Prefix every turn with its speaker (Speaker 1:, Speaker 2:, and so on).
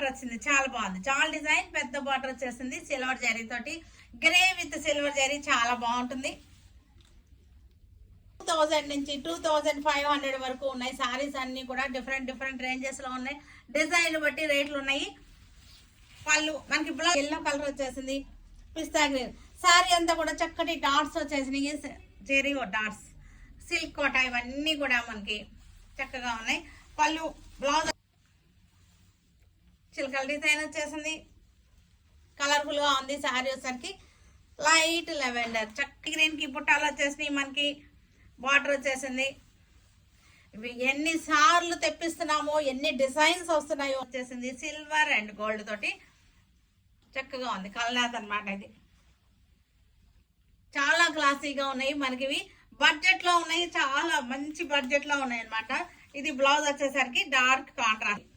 Speaker 1: Border వచ్చింది, చాలా బాగుంది. చాలా డిజైన్ పెద్ద బార్డర్ వచ్చేసింది సిల్వర్ జరీ తోటి, గ్రే విత్ సిల్వర్ జరీ చాలా బాగుంటుంది. 2000 నుంచి 2500 వరకు ఉన్నాయి సారీస్ అన్ని కూడా. డిఫరెంట్ రేంజెస్ లో ఉన్నాయి, డిజైన్ బట్టి రేట్లు ఉన్నాయి. పళ్ళు మనకి బ్లౌజ్ ఎల్లో కలర్ వచ్చేసింది, పిస్తా గ్రీన్. సారీ అంతా కూడా చక్కటి డాట్స్ వచ్చేసినాయి, జెరీ డాట్స్, సిల్క్ కోట, ఇవన్నీ కూడా మనకి చక్కగా ఉన్నాయి. పళ్ళు బ్లౌజ్ చిలకల డిజైన్ వచ్చేసింది, కలర్ఫుల్ గా ఉంది. సారీ వచ్చేసరికి లైట్ లెవెండర్, చక్కటి గ్రీన్ కి బుట్టాలు వచ్చేసినాయి, మనకి బార్డర్ వచ్చేసింది. ఇవి ఎన్నిసార్లు తెప్పిస్తున్నామో, ఎన్ని డిజైన్స్ వస్తున్నాయో. వచ్చేసింది సిల్వర్ అండ్ గోల్డ్ తోటి, చక్కగా ఉంది. కల్నాథ్ అనమాట ఇది. చాలా క్లాసీగా ఉన్నాయి మనకి, ఇవి బడ్జెట్ లో ఉన్నాయి, చాలా మంచి బడ్జెట్ లో ఉన్నాయి అనమాట. ఇది బ్లౌజ్ వచ్చేసరికి డార్క్ కాంట్రాస్ట్.